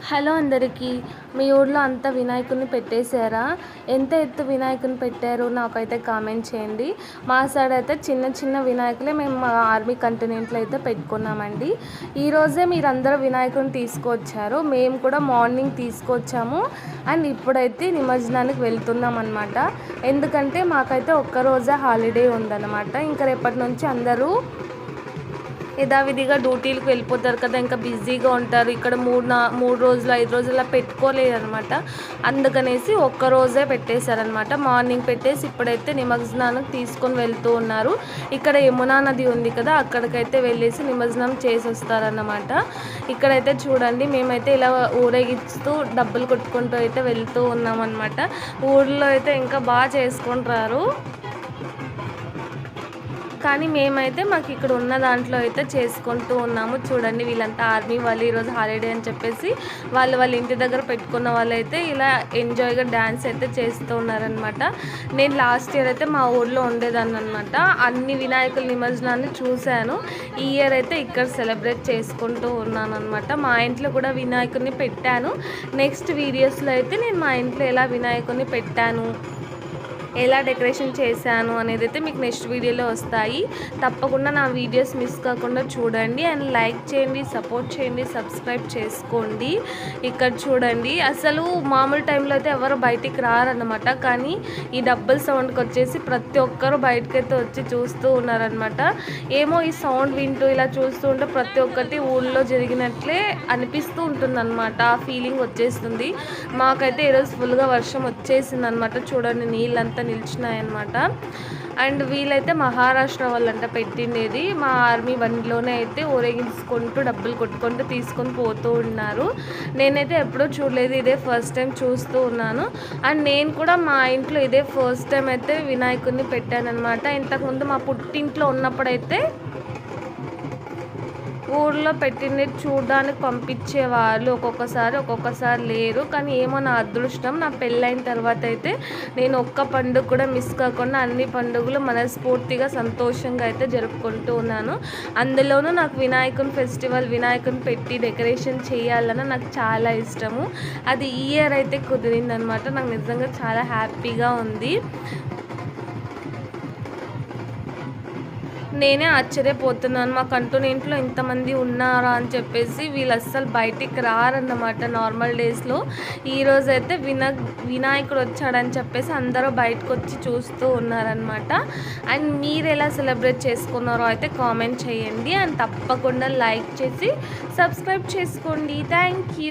Hello అందరికీ. మీ ఊర్లో అంతా వినాయకుడిని పెట్టేశారా? ఎంత ఎత్తు వినాయకుడిని పెట్టారో నాకైతే కామెంట్ చేయండి. మా సైడ్ అయితే చిన్న చిన్న వినాయకులే మేము మా ఆర్మీ కంటైనర్లో అయితే పెట్టుకున్నామండి. ఈరోజే మీరందరూ వినాయకుడిని తీసుకొచ్చారు. మేము కూడా మార్నింగ్ తీసుకొచ్చాము. అండ్ ఇప్పుడైతే నిమజ్జనానికి వెళ్తున్నాం అనమాట. ఎందుకంటే మాకైతే ఒక్కరోజే హాలిడే ఉందన్నమాట. ఇంకా రేపటి నుంచి అందరూ యథావిధిగా డ్యూటీలకు వెళ్ళిపోతారు కదా, ఇంకా బిజీగా ఉంటారు. ఇక్కడ 3 రోజులు 5 రోజులు పెట్టుకోలేదనమాట. అందుకనేసి ఒక్కరోజే పెట్టేశారనమాట. మార్నింగ్ పెట్టేసి ఇప్పుడైతే నిమజ్జనానికి తీసుకొని వెళ్తూ ఉన్నారు. ఇక్కడ యమునా నది ఉంది కదా, అక్కడికైతే వెళ్ళేసి నిమజ్జనం చేసి వస్తారన్నమాట. ఇక్కడైతే చూడండి, మేమైతే ఇలా ఊరేగిస్తూ డబ్బులు కొట్టుకుంటూ అయితే వెళ్తూ ఉన్నామన్నమాట. ఊళ్ళో అయితే ఇంకా బాగా చేసుకుంటారు, కానీ మేమైతే మాకు ఇక్కడ ఉన్న దాంట్లో అయితే చేసుకుంటూ ఉన్నాము. చూడండి, వీళ్ళంతా ఆర్మీ వాళ్ళు ఈరోజు హాలిడే అని చెప్పేసి వాళ్ళ ఇంటి దగ్గర పెట్టుకున్న వాళ్ళైతే ఇలా ఎంజాయ్గా డ్యాన్స్ అయితే చేస్తూ ఉన్నారనమాట. నేను లాస్ట్ ఇయర్ అయితే మా ఊర్లో ఉండేదాన్ని అనమాట. అన్ని వినాయకుల నిమజ్జనాన్ని చూశాను. ఈ ఇయర్ అయితే ఇక్కడ సెలబ్రేట్ చేసుకుంటూ ఉన్నాను అనమాట. మా ఇంట్లో కూడా వినాయకుడిని పెట్టాను. నెక్స్ట్ వీడియోస్లో అయితే నేను మా ఇంట్లో ఎలా వినాయకుడిని పెట్టాను, ఎలా డెకరేషన్ చేశాను అనేది అయితే మీకు నెక్స్ట్ వీడియోలో వస్తాయి. తప్పకుండా నా వీడియోస్ మిస్ కాకుండా చూడండి. అండ్ లైక్ చేయండి, సపోర్ట్ చేయండి, సబ్స్క్రైబ్ చేసుకోండి. ఇక్కడ చూడండి, అసలు మామూలు టైంలో అయితే ఎవరు బయటికి రారన్నమాట. కానీ ఈ డబ్బుల సౌండ్కి వచ్చేసి ప్రతి ఒక్కరు బయటకైతే వచ్చి చూస్తూ ఉన్నారనమాట. ఏమో ఈ సౌండ్ వింటూ ఇలా చూస్తూ ఉంటే ప్రతి ఒక్కటి ఊళ్ళో జరిగినట్లే అనిపిస్తూ ఉంటుందన్నమాట. ఆ ఫీలింగ్ వచ్చేస్తుంది. మాకైతే ఈరోజు ఫుల్గా వర్షం వచ్చేసింది అనమాట. చూడండి, నీళ్ళంతా నిలిచినాయన్నమాట. అండ్ వీళ్ళైతే మహారాష్ట్ర వాళ్ళంట పెట్టిండేది. మా ఆర్మీ బండిలోనే అయితే ఊరేగించుకుంటూ డబ్బులు కొట్టుకుంటూ తీసుకొని పోతూ ఉన్నారు. నేనైతే ఎప్పుడూ చూడలేదు, ఇదే ఫస్ట్ టైం చూస్తూ ఉన్నాను. అండ్ నేను కూడా మా ఇంట్లో ఇదే ఫస్ట్ టైం అయితే వినాయకుడిని పెట్టానన్నమాట. ఇంతకుముందు మా పుట్టింట్లో ఉన్నప్పుడైతే ఊళ్ళో పెట్టింది చూడడానికి పంపించేవాళ్ళు, ఒక్కొక్కసారి లేరు. కానీ ఏమో నా అదృష్టం, నా పెళ్ళైన తర్వాత అయితే నేను ఒక్క పండుగ కూడా మిస్ కాకుండా అన్ని పండుగలు మనస్ఫూర్తిగా సంతోషంగా అయితే జరుపుకుంటూ ఉన్నాను. అందులోనూ నాకు వినాయకుని ఫెస్టివల్, వినాయకుని పెట్టి డెకరేషన్ చేయాలన్న నాకు చాలా ఇష్టము. అది ఈ ఇయర్ అయితే కుదిరిందనమాట. నాకు నిజంగా చాలా హ్యాపీగా ఉంది. నేనే ఆశ్చర్యపోతున్నాను, మా కంటోనెంట్లో ఇంతమంది ఉన్నారా అని చెప్పేసి. వీళ్ళు అస్సలు బయటికి రారన్నమాట నార్మల్ డేస్లో. ఈరోజైతే వినాయకుడు వచ్చాడని చెప్పేసి అందరూ బయటకు వచ్చి చూస్తూ ఉన్నారనమాట. అండ్ మీరు ఎలా సెలబ్రేట్ చేసుకున్నారో అయితే కామెంట్ చేయండి. అండ్ తప్పకుండా లైక్ చేసి సబ్స్క్రైబ్ చేసుకోండి. Thank you.